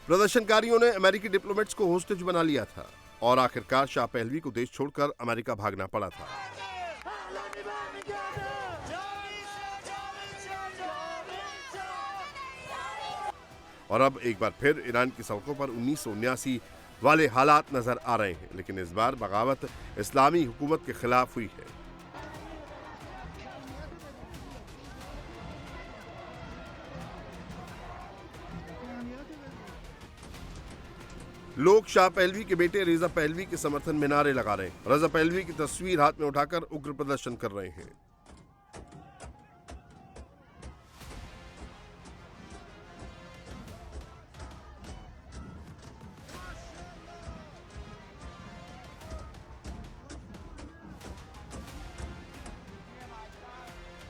प्रदर्शनकारियों ने अमेरिकी डिप्लोमेट्स को होस्टेज बना लिया था और आखिरकार शाह पहलवी को देश छोड़कर अमेरिका भागना पड़ा था। और अब एक बार फिर ईरान की सड़कों पर 1979 वाले हालात नजर आ रहे हैं, लेकिन इस बार बगावत इस्लामी हुकूमत के खिलाफ हुई है। लोग शाह पहलवी के बेटे रेजा पहलवी के समर्थन में नारे लगा रहे हैं। रेजा पहलवी की तस्वीर हाथ में उठाकर उग्र प्रदर्शन कर रहे हैं।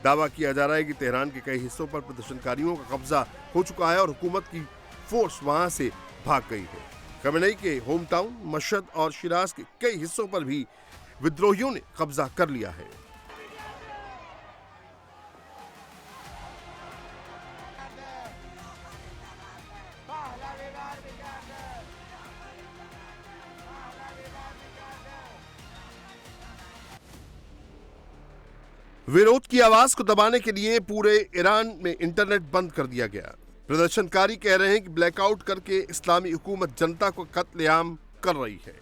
दावा किया जा रहा है कि तेहरान के कई हिस्सों पर प्रदर्शनकारियों का कब्जा हो चुका है और हुकूमत की फोर्स वहां से भाग गई है। खमेनेई के होम टाउन मशहद और शिराज के कई हिस्सों पर भी विद्रोहियों ने कब्जा कर लिया है। विरोध की आवाज को दबाने के लिए पूरे ईरान में इंटरनेट बंद कर दिया गया। प्रदर्शनकारी कह रहे हैं कि ब्लैकआउट करके इस्लामी हुकूमत जनता को कत्लेआम कर रही है।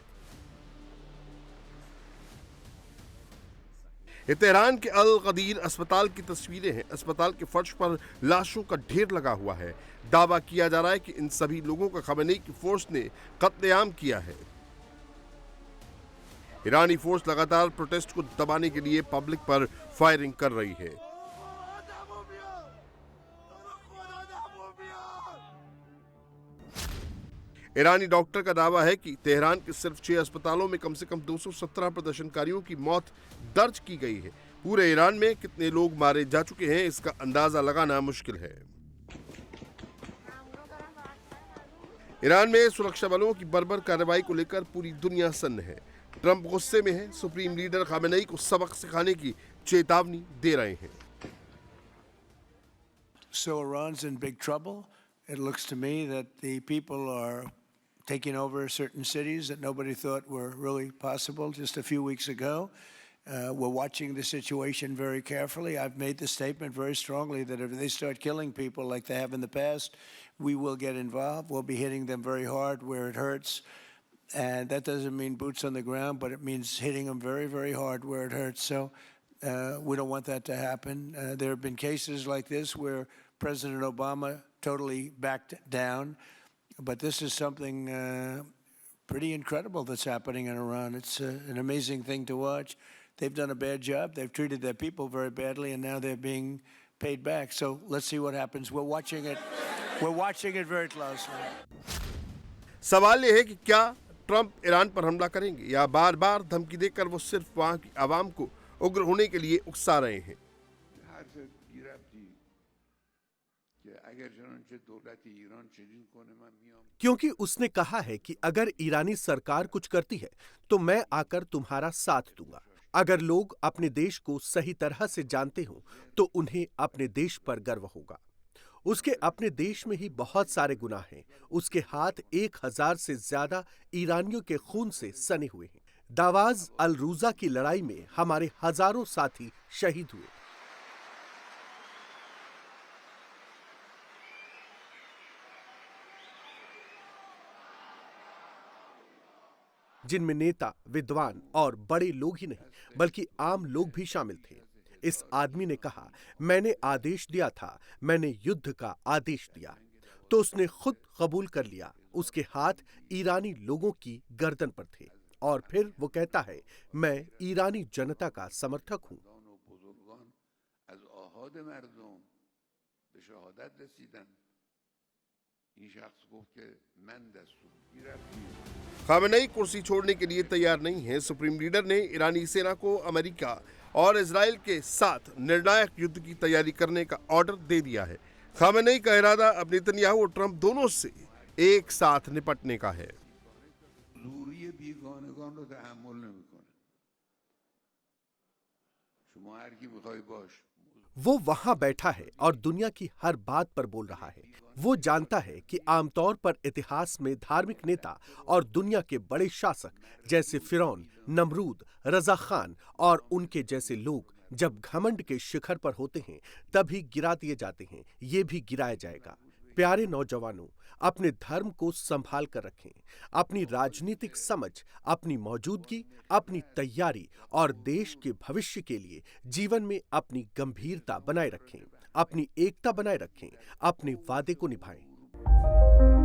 ये तेहरान के अल गदीर अस्पताल की तस्वीरें हैं। अस्पताल के फर्श पर लाशों का ढेर लगा हुआ है। दावा किया जा रहा है कि इन सभी लोगों का खमेनेई की फोर्स ने कत्लेआम किया है। ईरानी फोर्स लगातार प्रोटेस्ट को दबाने के लिए पब्लिक पर फायरिंग कर रही है। ईरानी डॉक्टर का दावा है कि तेहरान के सिर्फ 6 अस्पतालों में कम से कम 217 प्रदर्शनकारियों की मौत दर्ज की गई है। पूरे ईरान में कितने लोग मारे जा चुके हैं इसका अंदाजा लगाना मुश्किल है। ईरान में सुरक्षा बलों की बर्बर कार्रवाई को लेकर पूरी दुनिया सन्न है। ट्रंप गुस्से में है। सुप्रीम लीडर खामेनेई को सबक सिखाने की चेतावनी दे रहे हैं। So Iran's in big trouble. It looks to me that the people are taking over certain cities that nobody thought were really possible just a few weeks ago. We're watching the situation very carefully. I've made the statement very strongly that if they start killing people like they have in the past, we will get involved. We'll be hitting them very hard where it hurts. And that doesn't mean boots on the ground, but it means hitting them very, very hard where it hurts. So we don't want that to happen. There have been cases like this where President Obama totally backed down. But this is something pretty incredible that's happening in Iran. It's an amazing thing to watch. They've done a bad job. They've treated their people very badly, and now they're being paid back. So let's see what happens. We're watching it. We're watching it very closely. सवाल यह है कि क्या Trump Iran पर हमला करेंगे या बार बार धमकी देकर वो सिर्फ वहां की आवाम को उग्र होने के लिए उकसा रहे हैं। क्योंकि उसने कहा है कि अगर ईरानी सरकार कुछ करती है तो मैं आकर तुम्हारा साथ दूंगा। अगर लोग अपने देश को सही तरह से जानते हो तो उन्हें अपने देश पर गर्व होगा। उसके अपने देश में ही बहुत सारे गुनाह हैं। उसके हाथ 1000 से ज्यादा ईरानियों के खून से सने हुए हैं। दावाज अल रूजा की लड़ाई में हमारे हजारों साथी शहीद हुए। जिनमें नेता, विद्वान और बड़े लोग ही नहीं बल्कि आम लोग भी शामिल थे। इस आदमी ने कहा, मैंने आदेश दिया था, मैंने युद्ध का आदेश दिया, तो उसने खुद कबूल कर लिया। उसके हाथ ईरानी लोगों की गर्दन पर थे और फिर वो कहता है, मैं ईरानी जनता का समर्थक हूं। खामेनेई कुर्सी छोड़ने के लिए तैयार नहीं है। सुप्रीम लीडर ने ईरानी सेना को अमेरिका और इजराइल के साथ निर्णायक युद्ध की तैयारी करने का ऑर्डर दे दिया है। खामेनेई का इरादा अब नेतन्याहू और ट्रंप दोनों से एक साथ निपटने का है। वो वहां बैठा है और दुनिया की हर बात पर बोल रहा है। वो जानता है कि आमतौर पर इतिहास में धार्मिक नेता और दुनिया के बड़े शासक जैसे फिरौन, नमरूद, रजा खान और उनके जैसे लोग जब घमंड के शिखर पर होते हैं तभी गिरा दिए जाते हैं, ये भी गिराया जाएगा। प्यारे नौजवानों, अपने धर्म को संभाल कर रखें। अपनी राजनीतिक समझ, अपनी मौजूदगी, अपनी तैयारी और देश के भविष्य के लिए जीवन में अपनी गंभीरता बनाए रखें, अपनी एकता बनाए रखें, अपने वादे को निभाएं।